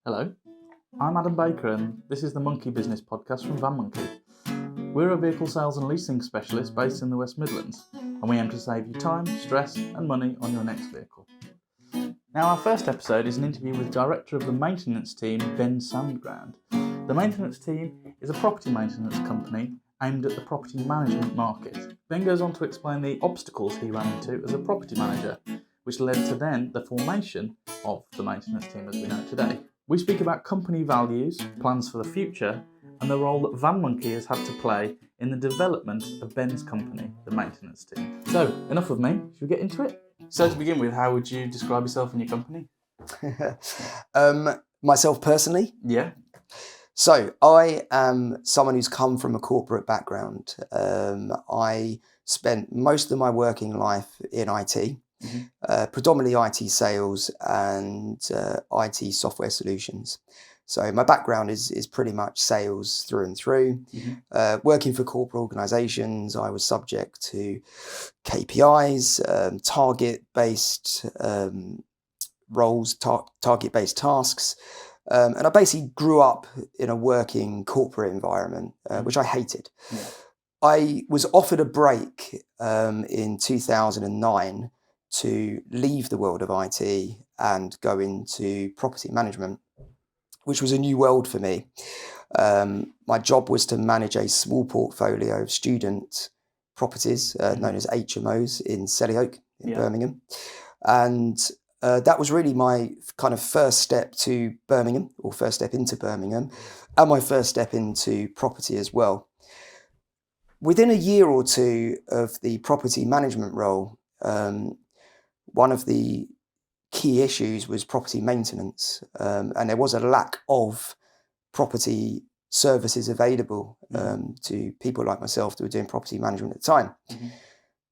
Hello, I'm Adam Baker and this is the Monkey Business Podcast from Van Monkey. We're a vehicle sales and leasing specialist based in the West Midlands and we aim to save you time, stress and money on your next vehicle. Now our first episode is an interview with Director of the Maintenance Team, Ben Sandground. The Maintenance Team is a property maintenance company aimed at the property management market. Ben goes on to explain the obstacles he ran into as a property manager, which led to then the formation of the maintenance team as we know today. We speak about company values, plans for the future, and the role that Van Monkey has had to play in the development of Ben's company, the maintenance team. So, enough of me, should we get into it? So to begin with, how would you describe yourself and your company? Myself personally? Yeah. So, I am someone who's come from a corporate background. I spent most of my working life in IT. Predominantly IT sales and IT software solutions. So my background is pretty much sales through and through. Working for corporate organisations, I was subject to KPIs, target-based roles, target-based tasks. And I basically grew up in a working corporate environment, which I hated. Yeah. I was offered a break in 2009 to leave the world of IT and go into property management, which was a new world for me. My job was to manage a small portfolio of student properties known as HMOs in Selly Oak in Birmingham. And that was really my kind of first step to Birmingham, or first step into Birmingham, and my first step into property as well. Within a year or two of the property management role, one of the key issues was property maintenance, and there was a lack of property services available to people like myself that were doing property management at the time,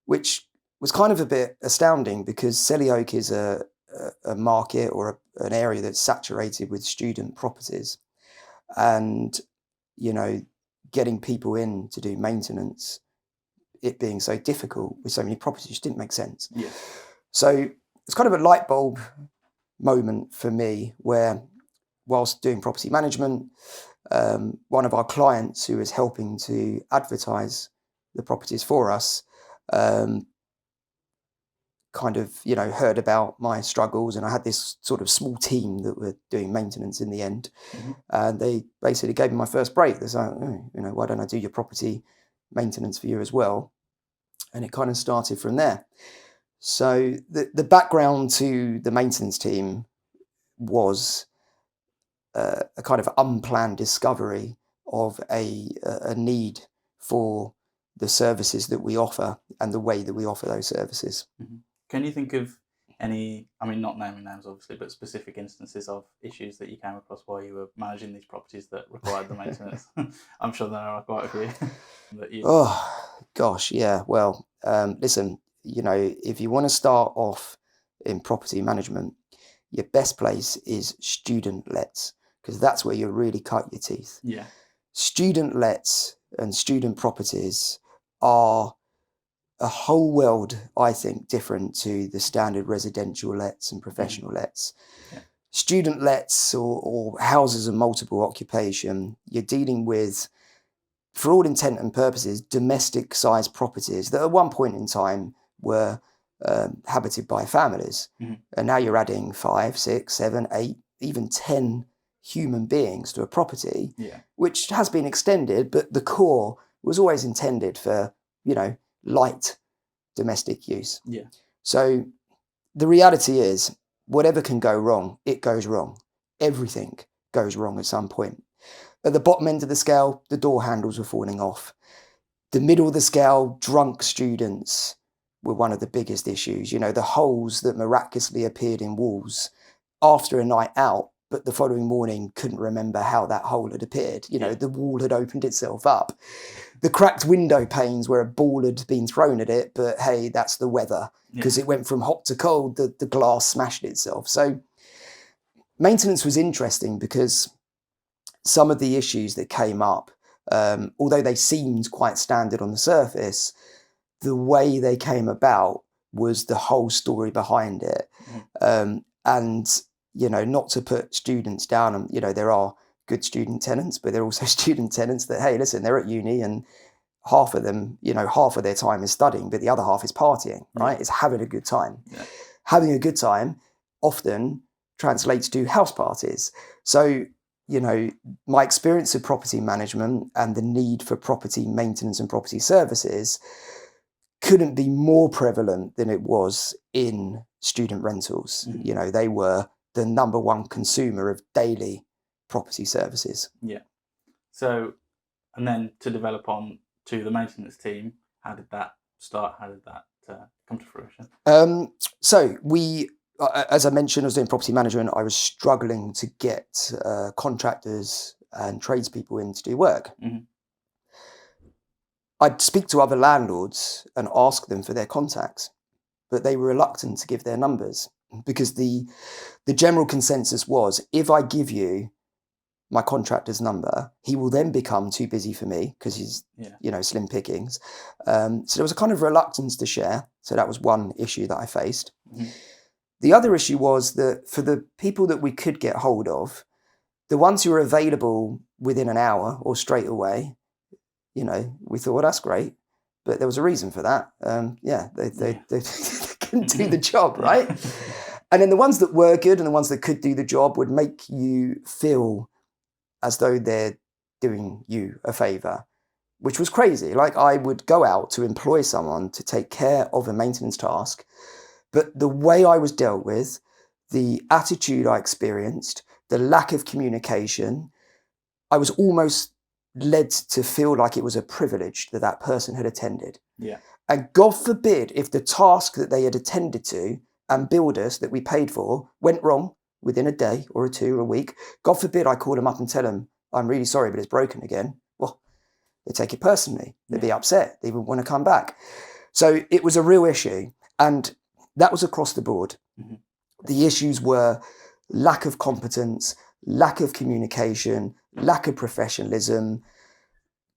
which was kind of a bit astounding because Selly Oak is a market or an area that's saturated with student properties, and getting people in to do maintenance, it being so difficult with so many properties, just didn't make sense. Yeah. So it's kind of a light bulb moment for me where, whilst doing property management, one of our clients who is helping to advertise the properties for us kind of, heard about my struggles, and I had this sort of small team that were doing maintenance in the end. And they basically gave me my first break. They're saying, why don't I do your property maintenance for you as well? And it kind of started from there. So the background to the maintenance team was a kind of unplanned discovery of a need for the services that we offer and the way that we offer those services. Can you think of any, not naming names obviously, but specific instances of issues that you came across while you were managing these properties that required the maintenance? I'm sure there are quite a few. Oh, gosh, yeah. Well, listen, if you want to start off in property management, your best place is student lets, because that's where you really cut your teeth. Yeah. Student lets and student properties are a whole world, I think, different to the standard residential lets and professional lets. Yeah. Student lets or houses of multiple occupation, you're dealing with, for all intent and purposes, domestic sized properties that at one point in time were habited by families. And now you're adding 5, 6, 7, 8, even 10 human beings to a property, which has been extended, but the core was always intended for, light domestic use. Yeah. So the reality is, whatever can go wrong, it goes wrong. Everything goes wrong at some point. At the bottom end of the scale, the door handles were falling off. The middle of the scale, drunk students were one of the biggest issues. The holes that miraculously appeared in walls after a night out, but the following morning couldn't remember how that hole had appeared. The wall had opened itself up. The cracked window panes where a ball had been thrown at it, but hey, that's the weather, because it went from hot to cold, the glass smashed itself. So maintenance was interesting because some of the issues that came up, although they seemed quite standard on the surface, the way they came about was the whole story behind it. And not to put students down, and there are good student tenants, but there are also student tenants that, hey, listen, they're at uni and half of them, half of their time is studying, but the other half is partying, right? It's having a good time. Yeah. Having a good time often translates to house parties. So, my experience of property management and the need for property maintenance and property services couldn't be more prevalent than it was in student rentals. Mm-hmm. They were the number one consumer of daily property services. Yeah. So, and then to develop on to the maintenance team, how did that start? How did that come to fruition? So we, as I mentioned, I was doing property management. I was struggling to get contractors and tradespeople in to do work. Mm-hmm. I'd speak to other landlords and ask them for their contacts, but they were reluctant to give their numbers because the general consensus was, if I give you my contractor's number, he will then become too busy for me because he's, slim pickings. So there was a kind of reluctance to share. So that was one issue that I faced. Mm-hmm. The other issue was that for the people that we could get hold of, the ones who were available within an hour or straight away, we thought, well, that's great. But there was a reason for that. They couldn't do the job, right? And then the ones that were good and the ones that could do the job would make you feel as though they're doing you a favour, which was crazy. Like, I would go out to employ someone to take care of a maintenance task, but the way I was dealt with, the attitude I experienced, the lack of communication, I was almost led to feel like it was a privilege that that person had attended. Yeah. And God forbid if the task that they had attended to and billed us that we paid for went wrong within a day or two or a week, God forbid I call them up and tell them, I'm really sorry, but it's broken again. Well, they take it personally. They'd be upset. They wouldn't want to come back. So it was a real issue. And that was across the board. Mm-hmm. The issues were lack of competence, lack of communication, lack of professionalism,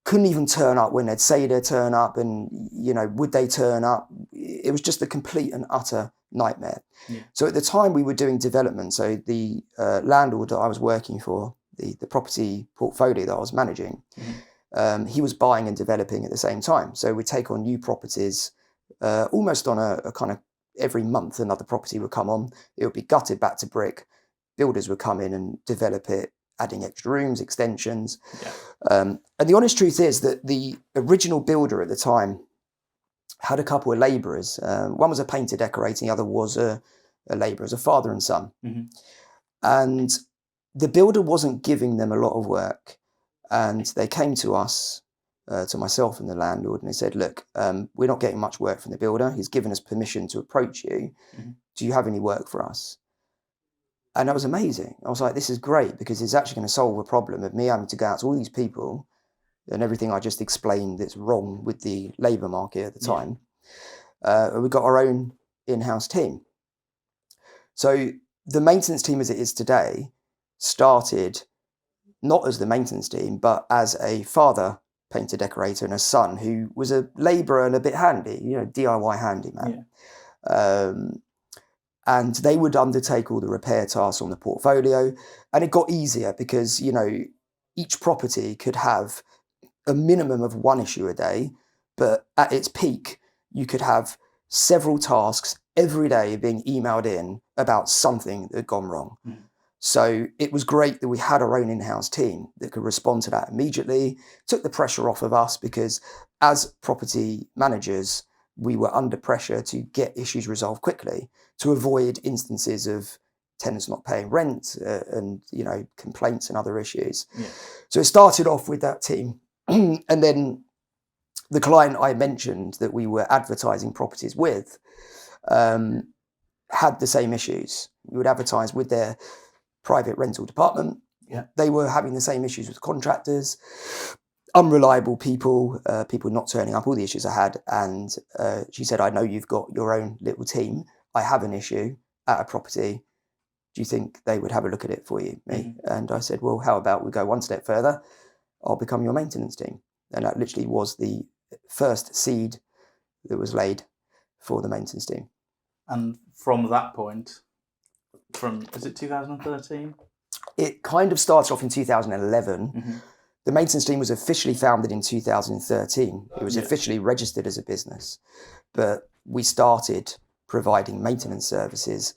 couldn't even turn up when they'd say they'd turn up, and, would they turn up? It was just a complete and utter nightmare. Yeah. So at the time we were doing development, so the landlord that I was working for, the property portfolio that I was managing, he was buying and developing at the same time. So we'd take on new properties almost on a kind of every month another property would come on. It would be gutted back to brick. Builders would come in and develop it, adding extra rooms, extensions. Yeah. And the honest truth is that the original builder at the time had a couple of labourers. One was a painter decorator, the other was a labourer, as a father and son. Mm-hmm. And the builder wasn't giving them a lot of work. And they came to us, to myself and the landlord, and they said, look, we're not getting much work from the builder. He's given us permission to approach you. Mm-hmm. Do you have any work for us? And that was amazing. I was like, this is great, because it's actually going to solve a problem of me having to go out to all these people and everything I just explained that's wrong with the labour market at the time. We got our own in-house team. So the maintenance team as it is today started not as the maintenance team, but as a father painter decorator and a son who was a labourer and a bit handy, DIY handyman. Yeah. And they would undertake all the repair tasks on the portfolio. And it got easier because, each property could have a minimum of one issue a day, but at its peak, you could have several tasks every day being emailed in about something that had gone wrong. Mm. So it was great that we had our own in-house team that could respond to that immediately, took the pressure off of us, because as property managers, we were under pressure to get issues resolved quickly to avoid instances of tenants not paying rent and, complaints and other issues. Yeah. So it started off with that team. And then the client I mentioned that we were advertising properties with had the same issues. We would advertise with their private rental department. Yeah. They were having the same issues with contractors, unreliable people, people not turning up, all the issues I had. And she said, I know you've got your own little team. I have an issue at a property. Do you think they would have a look at it for you, me? Mm-hmm. And I said, well, how about we go one step further? I'll become your maintenance team. And that literally was the first seed that was laid for the maintenance team. And from that point, is it 2013? It kind of started off in 2011. Mm-hmm. The maintenance team was officially founded in 2013. It was Yeah. officially registered as a business, but we started providing maintenance services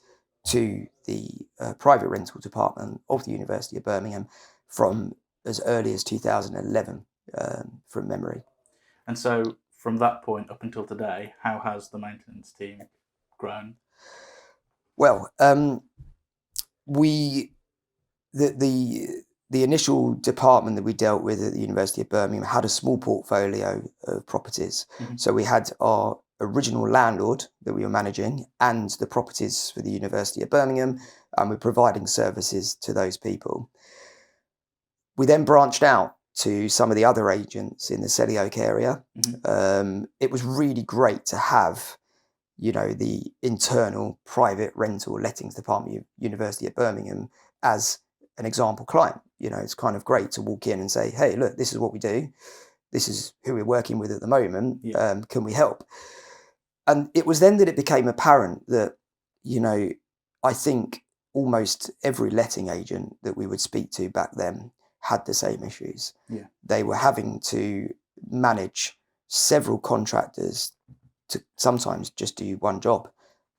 to the private rental department of the University of Birmingham from as early as 2011, from memory. And so from that point up until today, how has the maintenance team grown? Well, the initial department that we dealt with at the University of Birmingham had a small portfolio of properties. Mm-hmm. So we had our original landlord that we were managing and the properties for the University of Birmingham, and we're providing services to those people. We then branched out to some of the other agents in the Selly Oak area. Mm-hmm. It was really great to have, the internal private rental lettings department of University of Birmingham as an example client. It's kind of great to walk in and say, hey, look, this is what we do. This is who we're working with at the moment. Yeah. Can we help? And it was then that it became apparent that, I think almost every letting agent that we would speak to back then had the same issues. Yeah. They were having to manage several contractors to sometimes just do one job,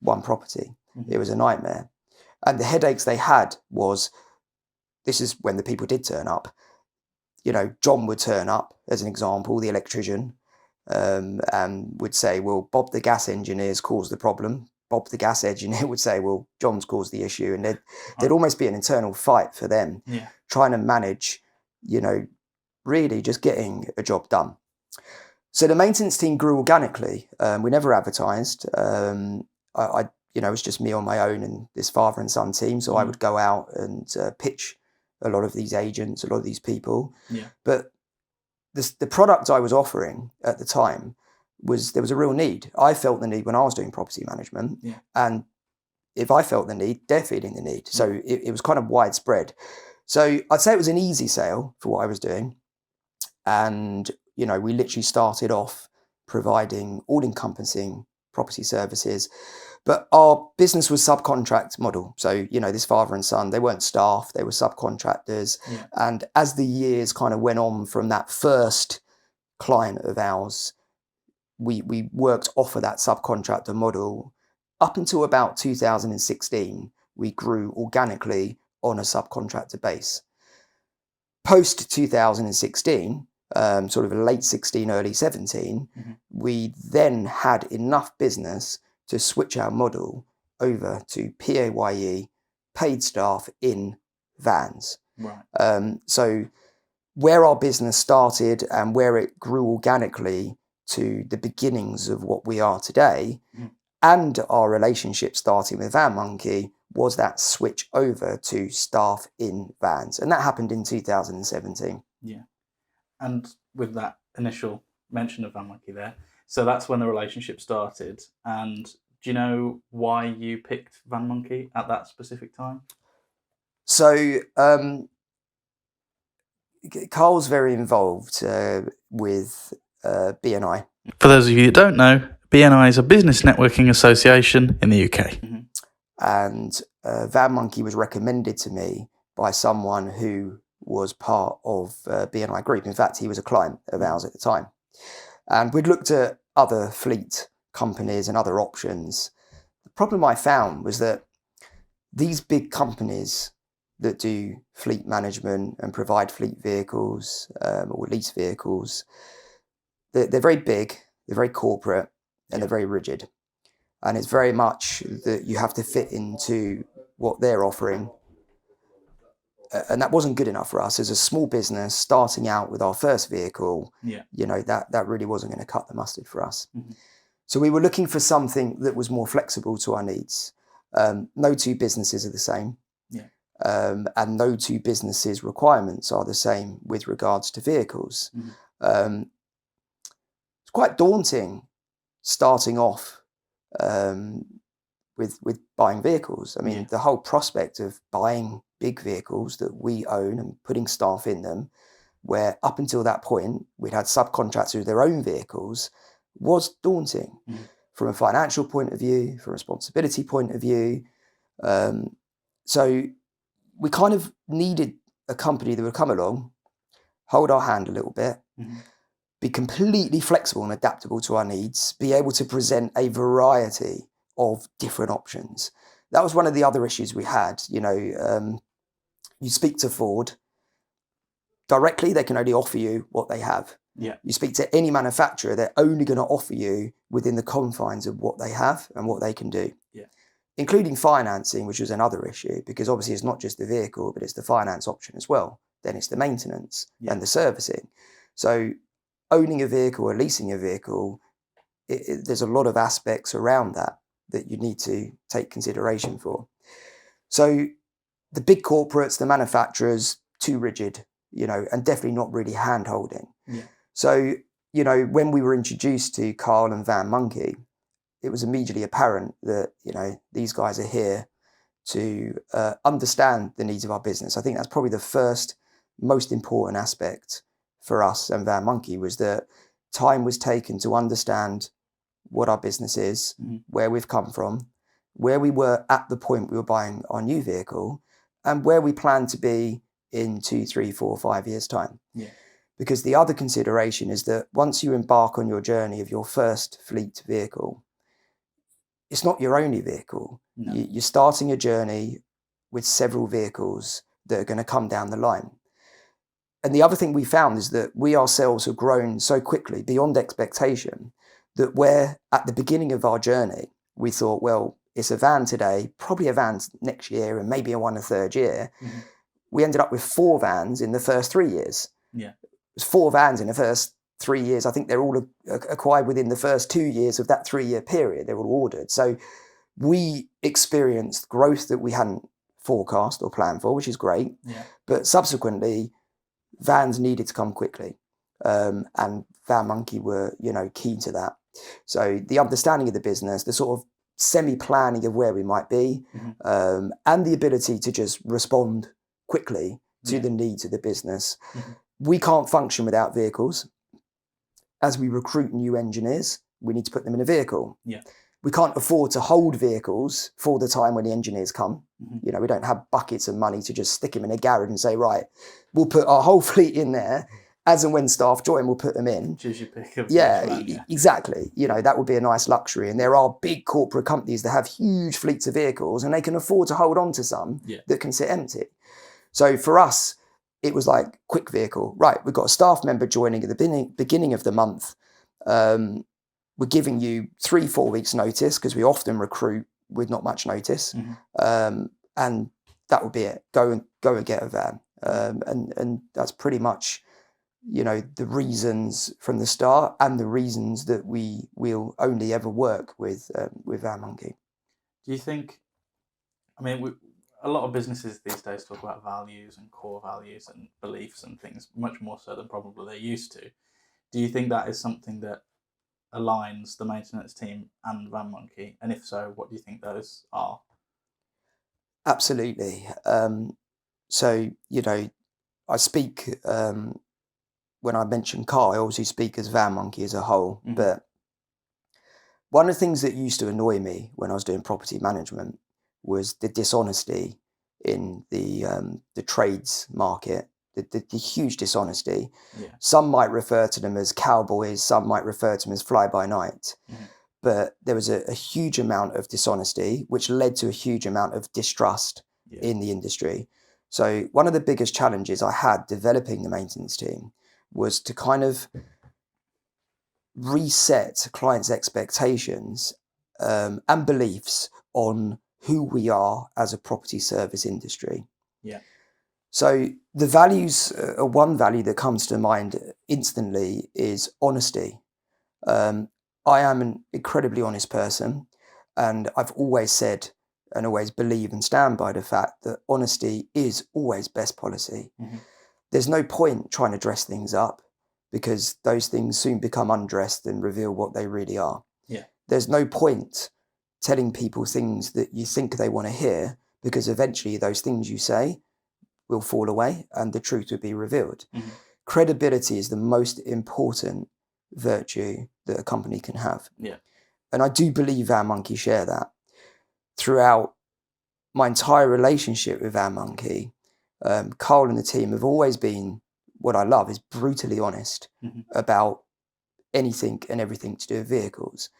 one property. Mm-hmm. It was a nightmare. And the headaches they had was, this is when the people did turn up. John would turn up, as an example, the electrician, and would say, well, Bob the gas engineer's caused the problem. Bob the gas engineer would say, well, John's caused the issue. And there'd almost be an internal fight for them, trying to manage, really just getting a job done. So the maintenance team grew organically. We never advertised. It was just me on my own and this father and son team. So I would go out and pitch a lot of these agents, a lot of these people. Yeah. But the product I was offering at the time there was a real need. I felt the need when I was doing property management. Yeah. And if I felt the need, they're feeling the need. So it was kind of widespread. So I'd say it was an easy sale for what I was doing. And, we literally started off providing all-encompassing property services. But our business was subcontract model. So, this father and son, they weren't staff, they were subcontractors. Yeah. And as the years kind of went on from that first client of ours, we worked off of that subcontractor model. Up until about 2016, we grew organically on a subcontractor base. Post 2016, sort of late 16, early 17, we then had enough business to switch our model over to PAYE, paid staff in vans. Right. So where our business started and where it grew organically to the beginnings of what we are today, and our relationship starting with Van Monkey, was that switch over to staff in vans. And that happened in 2017. Yeah. And with that initial mention of Van Monkey there, so that's when the relationship started. And do you know why you picked Van Monkey at that specific time? So Carl's very involved with BNI. For those of you that don't know, BNI is a business networking association in the UK. Mm-hmm. And Van Monkey was recommended to me by someone who was part of BNI Group. In fact, he was a client of ours at the time. And we'd looked at other fleet companies and other options. The problem I found was that these big companies that do fleet management and provide fleet vehicles or lease vehicles, they're very big, they're very corporate, and they're very rigid. And it's very much that you have to fit into what they're offering. And that wasn't good enough for us as a small business starting out with our first vehicle. That really wasn't going to cut the mustard for us. Mm-hmm. So we were looking for something that was more flexible to our needs. No two businesses are the same. And no two businesses' requirements are the same with regards to vehicles. Mm-hmm. It's quite daunting starting off with buying vehicles. I mean, the whole prospect of buying big vehicles that we own and putting staff in them, where up until that point we'd had subcontractors with their own vehicles, was daunting from a financial point of view, from a responsibility point of view. So we kind of needed a company that would come along, hold our hand a little bit, be completely flexible and adaptable to our needs, be able to present a variety of different options. That was one of the other issues we had. You speak to Ford directly, they can only offer you what they have. Yeah. You speak to any manufacturer, they're only going to offer you within the confines of what they have and what they can do. Yeah. Including financing, which was another issue, because obviously it's not just the vehicle, but it's the finance option as well. Then it's the maintenance and the servicing. So owning a vehicle or leasing a vehicle, there's a lot of aspects around that you need to take consideration for. So the big corporates, the manufacturers, too rigid, and definitely not really hand-holding. Yeah. So, when we were introduced to Carl and Van Monkey, it was immediately apparent that, these guys are here to understand the needs of our business. I think that's probably the first most important aspect for us and Van Monkey, was that time was taken to understand what our business is, where we've come from, where we were at the point we were buying our new vehicle, and where we plan to be in 2, 3, 4, 5 years' time. Yeah. Because the other consideration is that once you embark on your journey of your first fleet vehicle, it's not your only vehicle. No. You're starting a journey with several vehicles that are going to come down the line. And the other thing we found is that we ourselves have grown so quickly beyond expectation that where at the beginning of our journey, we thought, well, it's a van today, probably a van next year, and maybe a third year. We ended up with 4 vans in the first 3 years. Yeah. It was 4 vans in the first 3 years. I think they're all acquired within the first 2 years of that 3-year period. They were all ordered. So we experienced growth that we hadn't forecast or planned for, which is great. Yeah. But subsequently, vans needed to come quickly. And Van Monkey were, key to that. So the understanding of the business, the sort of semi-planning of where we might be, and the ability to just respond quickly to the needs of the business. We can't function without vehicles. As we recruit new engineers, we need to put them in a vehicle. Yeah. We can't afford to hold vehicles for the time when the engineers come. We don't have buckets of money to just stick them in a garage and say, right, we'll put our whole fleet in there. As and when staff join, we'll put them in. Choose your pick of exactly. That would be a nice luxury. And there are big corporate companies that have huge fleets of vehicles, and they can afford to hold on to some that can sit empty. So for us, it was like quick vehicle. Right, we've got a staff member joining at the beginning of the month. We're giving you 3-4 weeks notice, because we often recruit with not much notice. And that would be it. Go and get a van. And that's pretty much, the reasons from the start, and the reasons that we will only ever work with Van Monkey. Do you think, a lot of businesses these days talk about values and core values and beliefs and things, much more so than probably they used to. Do you think that is something that aligns the maintenance team and Van Monkey? And if so, what do you think those are? Absolutely. So, I speak, when I mention car, I obviously speak as Van Monkey as a whole. But one of the things that used to annoy me when I was doing property management was the dishonesty in the trades market, the huge dishonesty. Yeah. Some might refer to them as cowboys, some might refer to them as fly-by-night. But there was a huge amount of dishonesty, which led to a huge amount of distrust in the industry. So one of the biggest challenges I had developing the maintenance team was to kind of reset clients' expectations and beliefs on who we are as a property service industry. Yeah. So the values, one value that comes to mind instantly is honesty. I am an incredibly honest person, and I've always said and always believe and stand by the fact that honesty is always best policy. There's no point trying to dress things up, because those things soon become undressed and reveal what they really are. Yeah. There's no point telling people things that you think they want to hear, because eventually those things you say will fall away and the truth will be revealed. Credibility is the most important virtue that a company can have. Yeah. And I do believe Van Monkey share that. Throughout my entire relationship with Van Monkey, Carl and the team have always been, what I love is brutally honest about anything and everything to do with vehicles.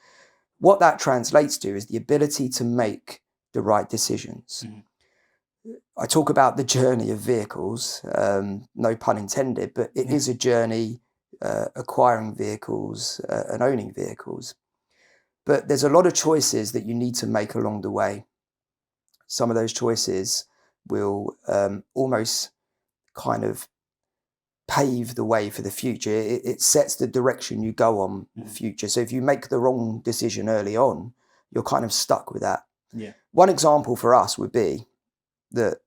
What that translates to is the ability to make the right decisions. I talk about the journey of vehicles, no pun intended, but it is a journey acquiring vehicles and owning vehicles. But there's a lot of choices that you need to make along the way. Some of those choices will almost kind of pave the way for the future. It sets the direction you go on the future. So if you make the wrong decision early on, you're kind of stuck with that. One example for us would be that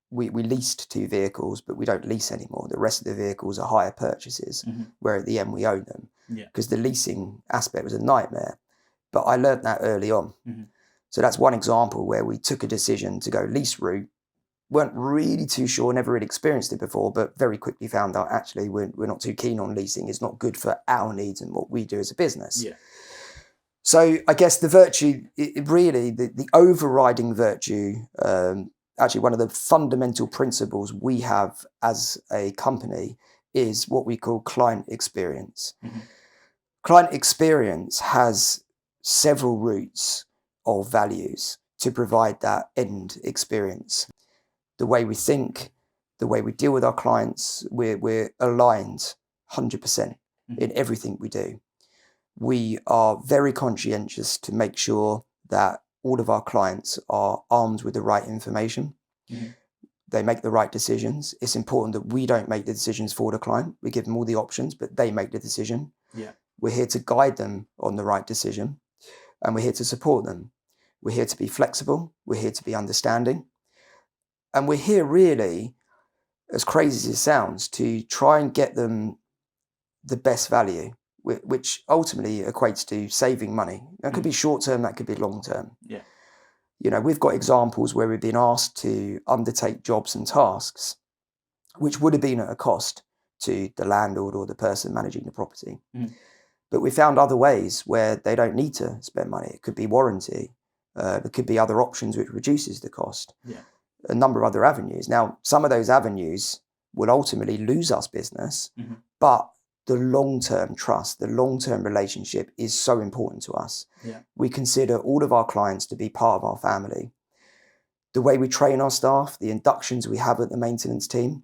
we leased 2 vehicles, but we don't lease anymore. The rest of the vehicles are hire purchases, where at the end we own them, because the leasing aspect was a nightmare. But I learned that early on. So that's one example where we took a decision to go lease route. Weren't really too sure, never really experienced it before, but very quickly found out actually we're not too keen on leasing. It's not good for our needs and what we do as a business. So I guess the virtue, the overriding virtue, actually one of the fundamental principles we have as a company is what we call client experience. Client experience has several routes of values to provide that end experience. The way we think, the way we deal with our clients, we're aligned 100% in everything we do. We are very conscientious to make sure that all of our clients are armed with the right information. They make the right decisions. It's important that we don't make the decisions for the client. We give them all the options, but they make the decision. We're here to guide them on the right decision, and we're here to support them. We're here to be flexible. We're here to be understanding. And we're here really, as crazy as it sounds, to try and get them the best value, which ultimately equates to saving money. That could be short term, that could be long term. You know, we've got examples where we've been asked to undertake jobs and tasks, which would have been at a cost to the landlord or the person managing the property. But we found other ways where they don't need to spend money. It could be warranty. It could be other options which reduces the cost. A number of other avenues. Now, some of those avenues will ultimately lose us business, but the long-term trust, the long-term relationship is so important to us. We consider all of our clients to be part of our family. The way we train our staff, the inductions we have at the maintenance team,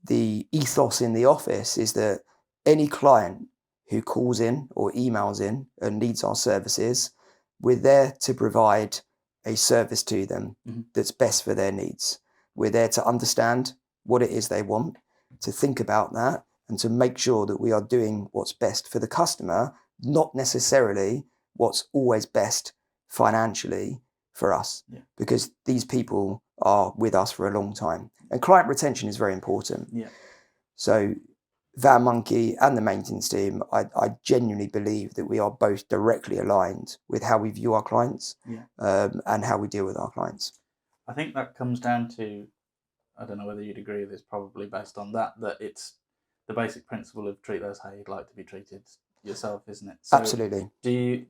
the ethos in the office is that any client who calls in or emails in and needs our services, we're there to provide a service to them that's best for their needs. We're there to understand what it is they want, to think about that, and to make sure that we are doing what's best for the customer, not necessarily what's always best financially for us, because these people are with us for a long time. And client retention is very important. So Van Monkey and the maintenance team, I genuinely believe that we are both directly aligned with how we view our clients and how we deal with our clients. I think that comes down to, I don't know whether you'd agree with this, probably based on that it's the basic principle of treat those how you'd like to be treated yourself, isn't it? So Absolutely.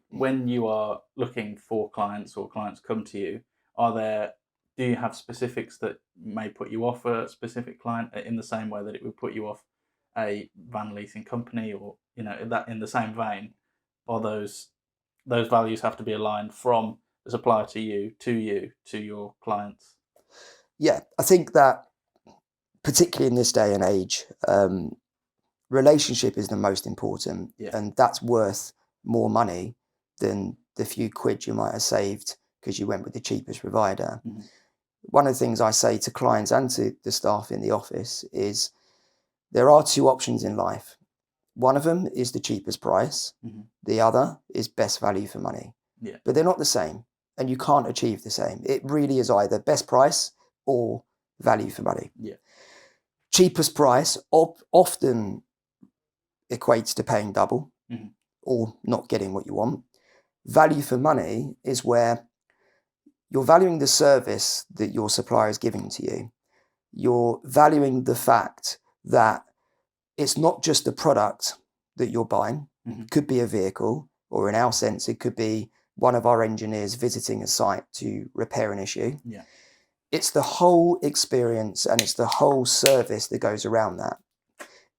When you are looking for clients or clients come to you, do you have specifics that may put you off a specific client in the same way that it would put you off a van leasing company, or that in the same vein, or those values have to be aligned from the supplier to you to your clients? I think that particularly in this day and age, relationship is the most important, and that's worth more money than the few quid you might have saved because you went with the cheapest provider. One of the things I say to clients and to the staff in the office is there are 2 options in life. One of them is the cheapest price. The other is best value for money. But they're not the same, and you can't achieve the same. It really is either best price or value for money. Cheapest price often equates to paying double or not getting what you want. Value for money is where you're valuing the service that your supplier is giving to you. You're valuing the fact that it's not just the product that you're buying. It could be a vehicle, or in our sense, it could be one of our engineers visiting a site to repair an issue. Yeah. It's the whole experience and it's the whole service that goes around that.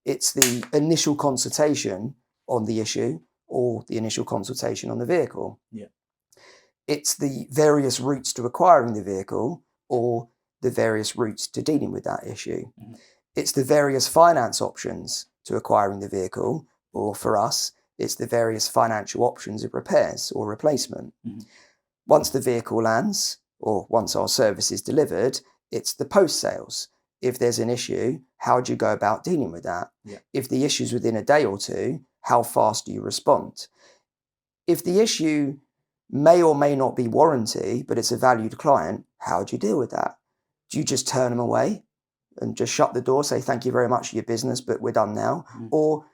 It's the initial consultation on the issue or the initial consultation on the vehicle. Yeah. It's the various routes to acquiring the vehicle or the various routes to dealing with that issue. Mm-hmm. It's the various finance options to acquiring the vehicle, or for us, it's the various financial options of repairs or replacement. Mm-hmm. Once the vehicle lands, or once our service is delivered, it's the post-sales. If there's an issue, how do you go about dealing with that? Yeah. If the issue's within a day or two, how fast do you respond? If the issue may or may not be warranty, but it's a valued client, how do you deal with that? Do you just turn them away and just shut the door, say thank you very much for your business, but we're done now? Mm-hmm. Or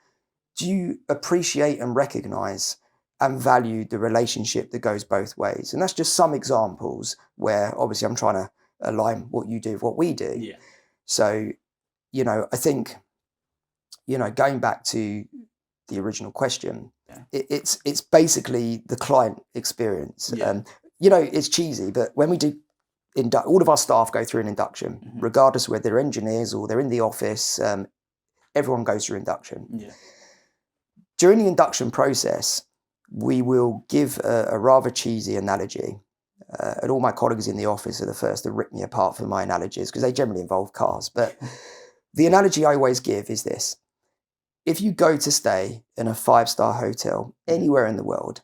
do you appreciate and recognise and value the relationship that goes both ways? And that's just some examples where obviously I'm trying to align what you do with what we do. Yeah. So, I think, going back to the original question, yeah. it's basically the client experience. Yeah. It's cheesy, but when we do all of our staff go through an induction, mm-hmm. regardless of whether they're engineers or they're in the office, everyone goes through induction. Yeah. During the induction process, we will give a rather cheesy analogy. And all my colleagues in the office are the first to rip me apart for my analogies because they generally involve cars. But the analogy I always give is this. If you go to stay in a 5-star hotel anywhere in the world,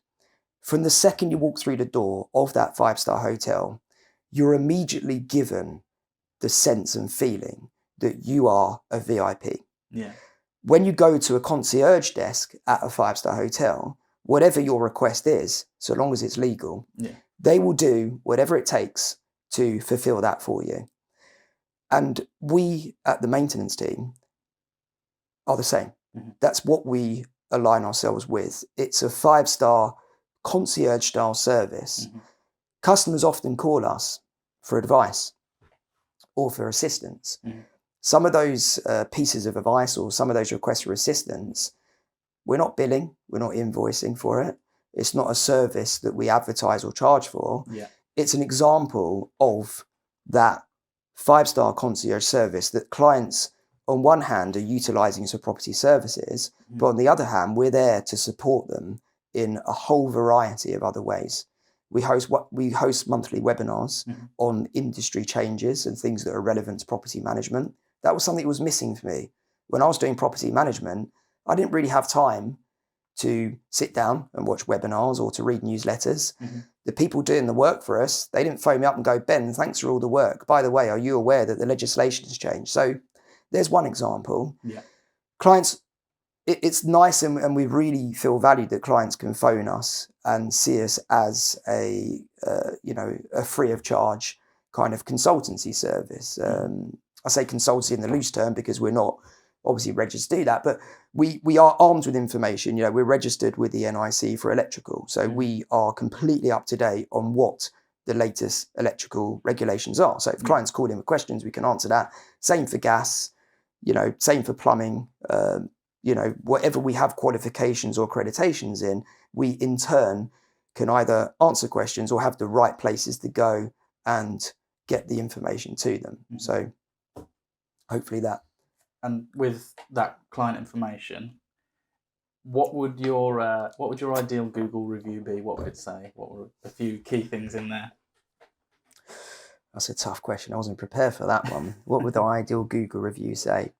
from the second you walk through the door of that 5-star hotel, you're immediately given the sense and feeling that you are a VIP. Yeah. When you go to a concierge desk at a 5-star hotel, whatever your request is, so long as it's legal, they will do whatever it takes to fulfill that for you. And we at the maintenance team are the same. Mm-hmm. That's what we align ourselves with. It's a 5-star concierge style service. Mm-hmm. Customers often call us for advice or for assistance. Mm-hmm. Some of those pieces of advice or some of those requests for assistance, we're not billing, we're not invoicing for it. It's not a service that we advertise or charge for. Yeah. It's an example of that 5-star concierge service that clients, on one hand, are utilising as a property services, mm-hmm. but on the other hand, we're there to support them in a whole variety of other ways. We host monthly webinars mm-hmm. on industry changes and things that are relevant to property management. That was something that was missing for me. When I was doing property management, I didn't really have time to sit down and watch webinars or to read newsletters. Mm-hmm. The people doing the work for us, they didn't phone me up and go, Ben, thanks for all the work. By the way, are you aware that the legislation has changed? So there's one example. Yeah. Clients, it's nice and we really feel valued that clients can phone us and see us as a free of charge kind of consultancy service. I say consultancy in the loose term because we're not obviously registered to do that, but we are armed with information. We're registered with the NIC for electrical. So we are completely up to date on what the latest electrical regulations are. So if clients call in with questions, we can answer that. Same for gas, same for plumbing, whatever we have qualifications or accreditations in, we in turn can either answer questions or have the right places to go and get the information to them. Mm-hmm. So hopefully that. And with that client information, what would your ideal Google review be? What would it say? What were a few key things in there? That's a tough question. I wasn't prepared for that one. What would the ideal Google review say?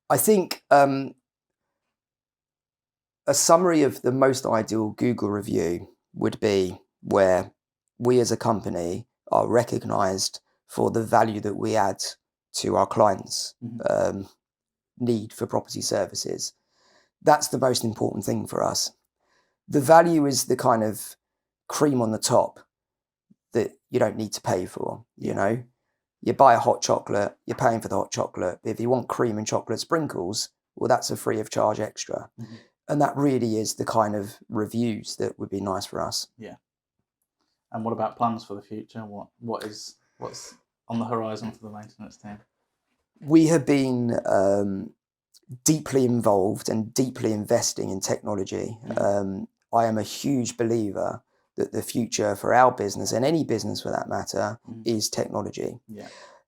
I think a summary of the most ideal Google review would be where we as a company are recognised for the value that we add to our clients' mm-hmm. Need for property services. That's the most important thing for us. The value is the kind of cream on the top that you don't need to pay for. You buy a hot chocolate, you're paying for the hot chocolate. If you want cream and chocolate sprinkles, well, that's a free of charge extra. Mm-hmm. And that really is the kind of reviews that would be nice for us. Yeah. And what about plans for the future? What's on the horizon for the maintenance team? We have been deeply involved and deeply investing in technology. Mm-hmm. I am a huge believer that the future for our business, and any business for that matter, is technology. Yeah.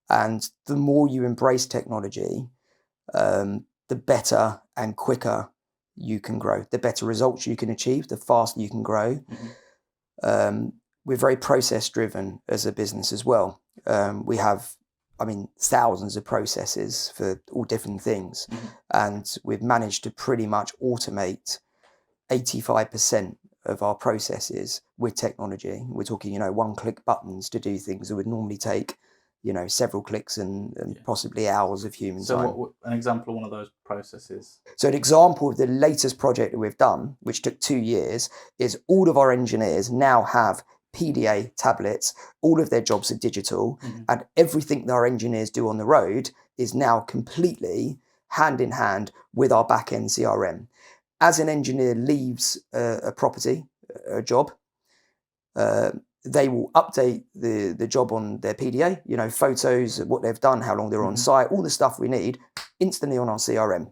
And the more you embrace technology, the better and quicker you can grow, the better results you can achieve, the faster you can grow. We're very process driven as a business as well. We have, thousands of processes for all different things. And we've managed to pretty much automate 85% of our processes with technology. We're talking, one-click buttons to do things that would normally take, several clicks and possibly hours of human time. So what an example of one of those processes? So an example of the latest project that we've done, which took 2 years, is all of our engineers now have PDA tablets. All of their jobs are digital, and everything that our engineers do on the road is now completely hand in hand with our back-end CRM. As an engineer leaves a property, a job, they will update the job on their PDA, photos of what they've done, how long they're on site, all the stuff we need, instantly on our CRM.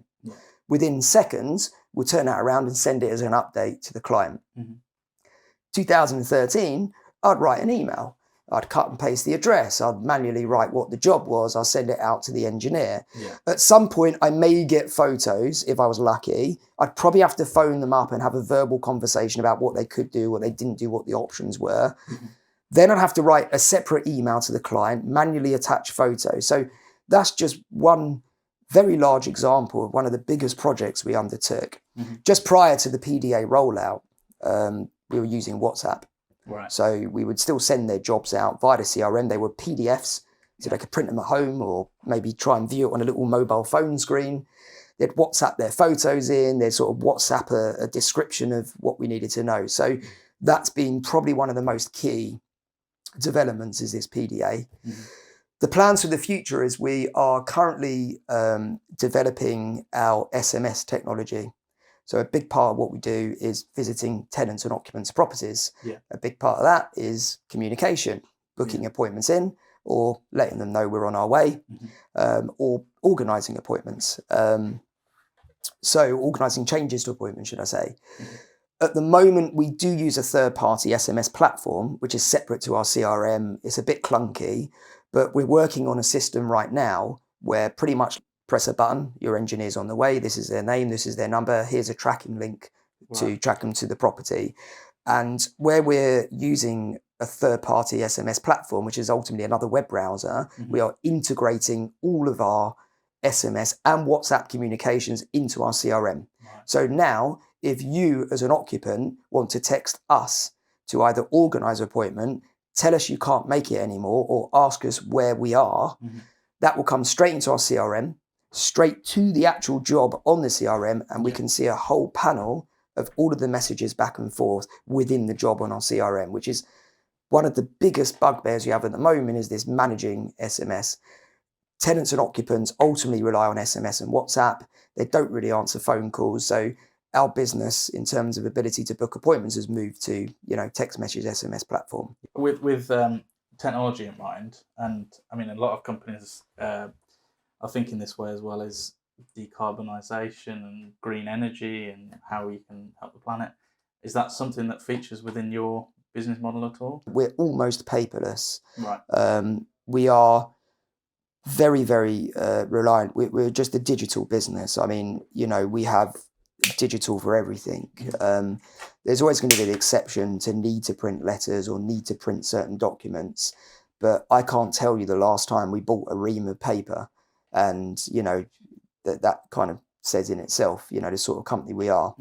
Within seconds, we'll turn that around and send it as an update to the client. 2013, I'd write an email. I'd cut and paste the address. I'd manually write what the job was. I'll send it out to the engineer. At some point, I may get photos if I was lucky. I'd probably have to phone them up and have a verbal conversation about what they could do, what they didn't do, what the options were. Then I'd have to write a separate email to the client, manually attach photos. So that's just one very large example of one of the biggest projects we undertook. Just prior to the PDA rollout, we were using WhatsApp. Right. So we would still send their jobs out via the CRM. They were PDFs, so they could print them at home or maybe try and view it on a little mobile phone screen. They'd WhatsApp their photos in. They'd sort of WhatsApp a description of what we needed to know. So that's been probably one of the most key developments, is this PDA. The plans for the future is we are currently developing our SMS technology. So a big part of what we do is visiting tenants and occupants' properties. A big part of that is communication, booking appointments in, or letting them know we're on our way, or organising appointments. So organising changes to appointments, should I say. At the moment, we do use a third-party SMS platform, which is separate to our CRM. It's a bit clunky, but we're working on a system right now where pretty much press a button, your engineer's on the way, this is their name, this is their number, here's a tracking link to track them to the property. And where we're using a third-party SMS platform, which is ultimately another web browser, we are integrating all of our SMS and WhatsApp communications into our CRM. So now, if you as an occupant want to text us to either organise an appointment, tell us you can't make it anymore, or ask us where we are, that will come straight into our CRM, straight to the actual job on the CRM, and we can see a whole panel of all of the messages back and forth within the job on our CRM, which is one of the biggest bugbears you have at the moment, is this managing SMS. Tenants and occupants ultimately rely on SMS and WhatsApp. They don't really answer phone calls. So our business, in terms of ability to book appointments, has moved to, text message, SMS platform. With technology in mind, and a lot of companies are thinking this way as well, as decarbonisation and green energy and how we can help the planet. Is that something that features within your business model at all? We're almost paperless. Right. We are very, very reliant. We're just a digital business. We have digital for everything. There's always going to be the exception to need to print letters or need to print certain documents. But I can't tell you the last time we bought a ream of paper. And, that kind of says in itself, the sort of company we are.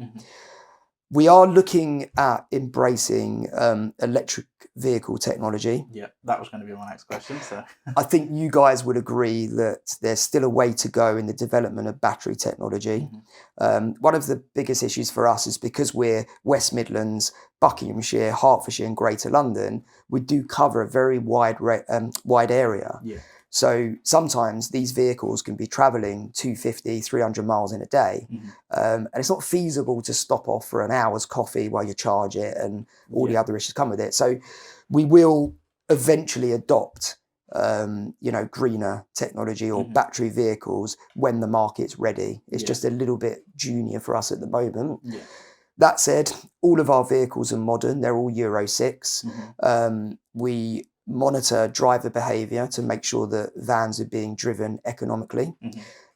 We are looking at embracing electric vehicle technology. Yeah, that was going to be my next question. So I think you guys would agree that there's still a way to go in the development of battery technology. One of the biggest issues for us is because we're West Midlands, Buckinghamshire, Hertfordshire and Greater London, we do cover a very wide area. So sometimes these vehicles can be travelling 250, 300 miles in a day. And it's not feasible to stop off for an hour's coffee while you charge it, and all the other issues come with it. So we will eventually adopt, greener technology or battery vehicles when the market's ready. It's just a little bit junior for us at the moment. That said, all of our vehicles are modern. They're all Euro 6. We monitor driver behaviour to make sure that vans are being driven economically.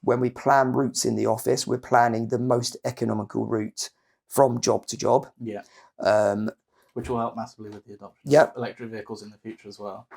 When we plan routes in the office, we're planning the most economical route from job to job. Yeah. Which will help massively with the adoption of electric vehicles in the future as well.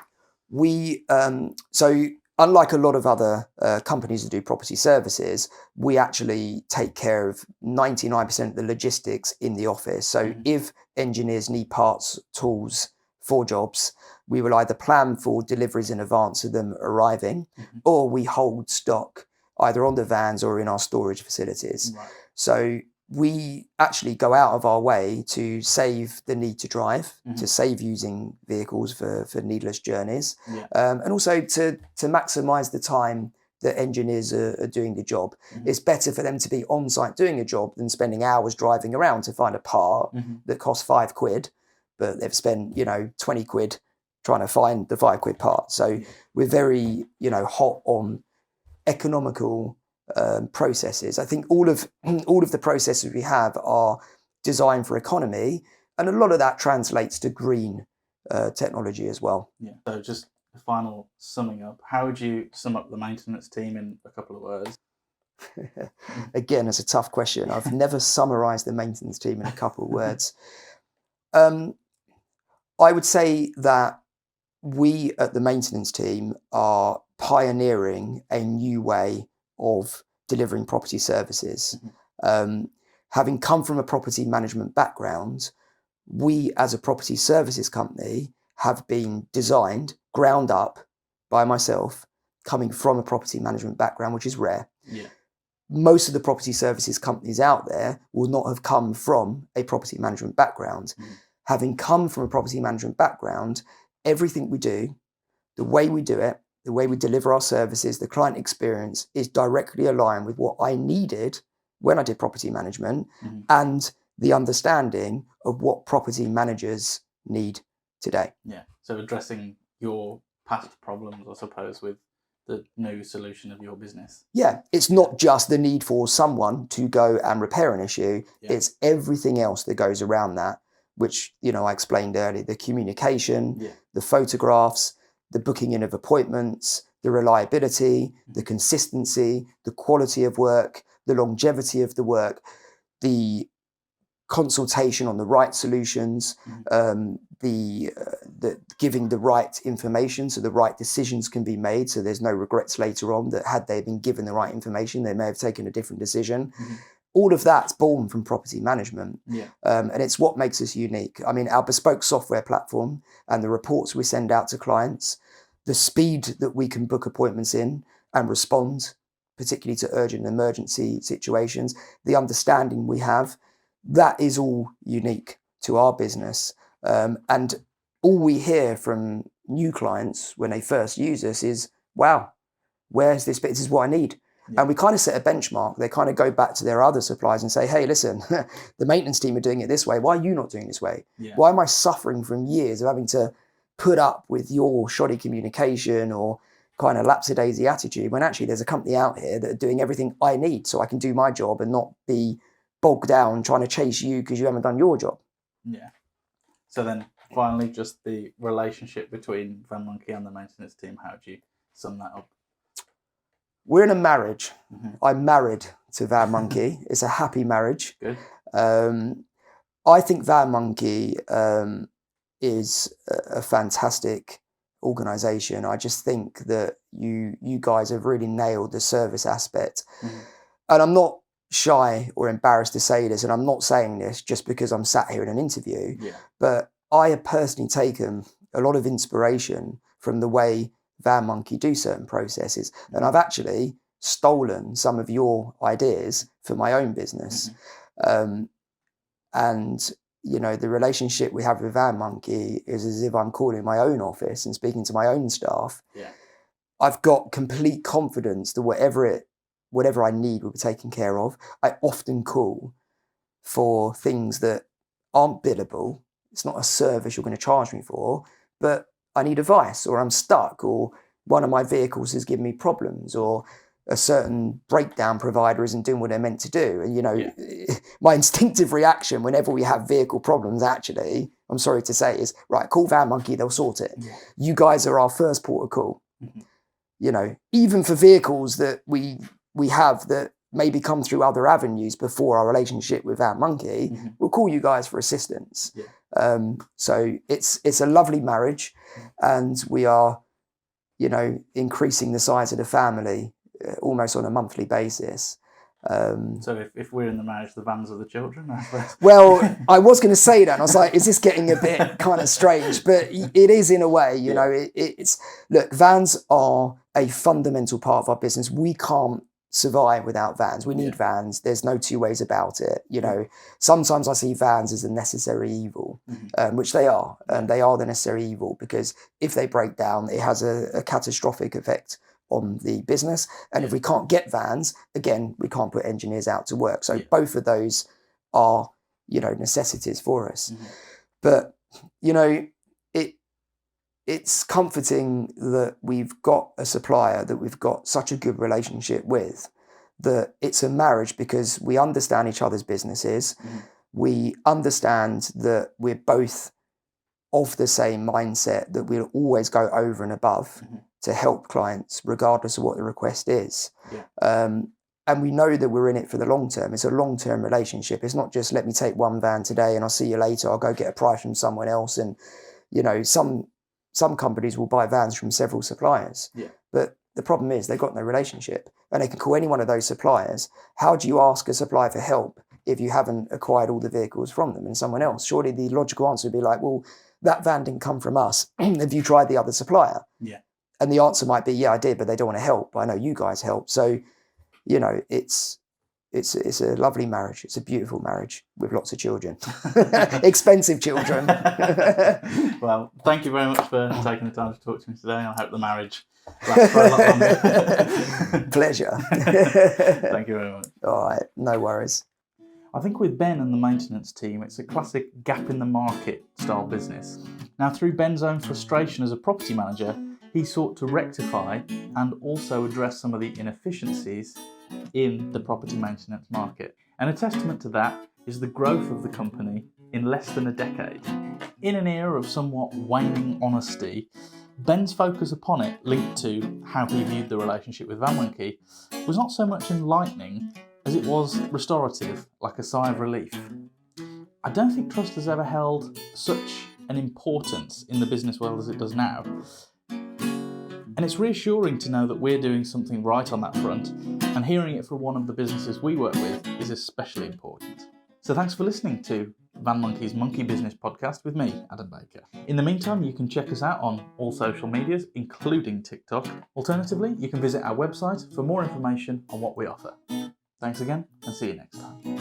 So unlike a lot of other companies that do property services, we actually take care of 99% of the logistics in the office. So if engineers need parts, tools for jobs, we will either plan for deliveries in advance of them arriving, or we hold stock either on the vans or in our storage facilities. Right. So we actually go out of our way to save the need to drive, to save using vehicles for needless journeys, and also to maximise the time that engineers are doing the job. It's better for them to be on site doing a job than spending hours driving around to find a part that costs £5, but they've spent 20 quid trying to find the £5 part. So we're very hot on economical processes. I think all of the processes we have are designed for economy, and a lot of that translates to green technology as well. Yeah. So just a final summing up, how would you sum up the maintenance team in a couple of words? Again, it's a tough question. I've never summarised the maintenance team in a couple of words. I would say that we at the maintenance team are pioneering a new way of delivering property services. Having come from a property management background, we as a property services company have been designed, ground up by myself, coming from a property management background, which is rare. Yeah. Most of the property services companies out there will not have come from a property management background. Having come from a property management background, everything we do, the way we do it, the way we deliver our services, the client experience is directly aligned with what I needed when I did property management and the understanding of what property managers need today. Yeah. So addressing your past problems, I suppose, with the new solution of your business. Yeah. It's not just the need for someone to go and repair an issue. Yeah. It's everything else that goes around that, which, I explained earlier, the communication, the photographs, the booking in of appointments, the reliability, the consistency, the quality of work, the longevity of the work, the consultation on the right solutions, the giving the right information so the right decisions can be made, so there's no regrets later on that had they been given the right information, they may have taken a different decision. All of that's born from property management. And it's what makes us unique. I mean, our bespoke software platform and the reports we send out to clients, the speed that we can book appointments in and respond, particularly to urgent and emergency situations, the understanding we have, that is all unique to our business. And all we hear from new clients when they first use us is, wow, where's this bit? This is what I need. And we kind of set a benchmark. They kind of go back to their other suppliers and say, hey, listen, the maintenance team are doing it this way. Why are you not doing it this way? Why am I suffering from years of having to put up with your shoddy communication or kind of lapsy-daisy attitude when actually there's a company out here that are doing everything I need so I can do my job and not be bogged down trying to chase you because you haven't done your job. Yeah. So then finally, just the relationship between Van Monkey and the maintenance team. How do you sum that up? We're in a marriage. I'm married to Van Monkey. It's a happy marriage. Good. I think Van Monkey is a fantastic organisation. I just think that you guys have really nailed the service aspect. And I'm not shy or embarrassed to say this, and I'm not saying this just because I'm sat here in an interview, but I have personally taken a lot of inspiration from the way Van Monkey do certain processes, and I've actually stolen some of your ideas for my own business. And the relationship we have with Van Monkey is as if I'm calling my own office and speaking to my own staff. I've got complete confidence that whatever I need will be taken care of. I often call for things that aren't billable. It's not a service you're going to charge me for, but I need advice, or I'm stuck, or one of my vehicles has given me problems, or a certain breakdown provider isn't doing what they're meant to do. And, my instinctive reaction whenever we have vehicle problems, actually, I'm sorry to say, is, right, call Van Monkey, they'll sort it. Yeah. You guys are our first port of call. Mm-hmm. Even for vehicles that we have that maybe come through other avenues before our relationship with Van Monkey, mm-hmm. we'll call you guys for assistance. Yeah. So it's a lovely marriage, and we are, increasing the size of the family almost on a monthly basis. So if we're in the marriage, the vans are the children? Well, I was going to say that, and I was like, is this getting a bit kind of strange? But it is in a way, it's, look, vans are a fundamental part of our business. We can't survive without vans. We need vans. There's no two ways about it. Sometimes I see vans as a necessary evil, mm-hmm. Which they are, and they are the necessary evil, because if they break down, it has a catastrophic effect on the business. And if we can't get vans, again, we can't put engineers out to work. So both of those are, necessities for us. Mm-hmm. But, it's comforting that we've got a supplier that we've got such a good relationship with, that it's a marriage because we understand each other's businesses. Mm-hmm. We understand that we're both of the same mindset, that we'll always go over and above mm-hmm. to help clients, regardless of what the request is. Yeah. And we know that we're in it for the long term. It's a long-term relationship. It's not just, let me take one van today and I'll see you later. I'll go get a price from someone else. And, some companies will buy vans from several suppliers. Yeah. But the problem is they've got no relationship, and they can call any one of those suppliers. How do you ask a supplier for help if you haven't acquired all the vehicles from them and someone else? Surely the logical answer would be like, well, that van didn't come from us. Have you tried the other supplier? Yeah. And the answer might be, yeah, I did, but they don't want to help. I know you guys help. So, it's a lovely marriage. It's a beautiful marriage with lots of children. Expensive children. Well, thank you very much for taking the time to talk to me today. I hope the marriage lasts for a lot longer. Pleasure. Thank you very much. All right, no worries. I think with Ben and the maintenance team, it's a classic gap in the market style business. Now, through Ben's own frustration as a property manager, he sought to rectify and also address some of the inefficiencies in the property maintenance market. And a testament to that is the growth of the company in less than a decade. In an era of somewhat waning honesty, Ben's focus upon it, linked to how he viewed the relationship with Van Monkey, was not so much enlightening as it was restorative, like a sigh of relief. I don't think trust has ever held such an importance in the business world as it does now. And it's reassuring to know that we're doing something right on that front, and hearing it from one of the businesses we work with is especially important. So thanks for listening to Van Monkey's Monkey Business Podcast with me, Adam Baker. In the meantime, you can check us out on all social medias, including TikTok. Alternatively, you can visit our website for more information on what we offer. Thanks again, and see you next time.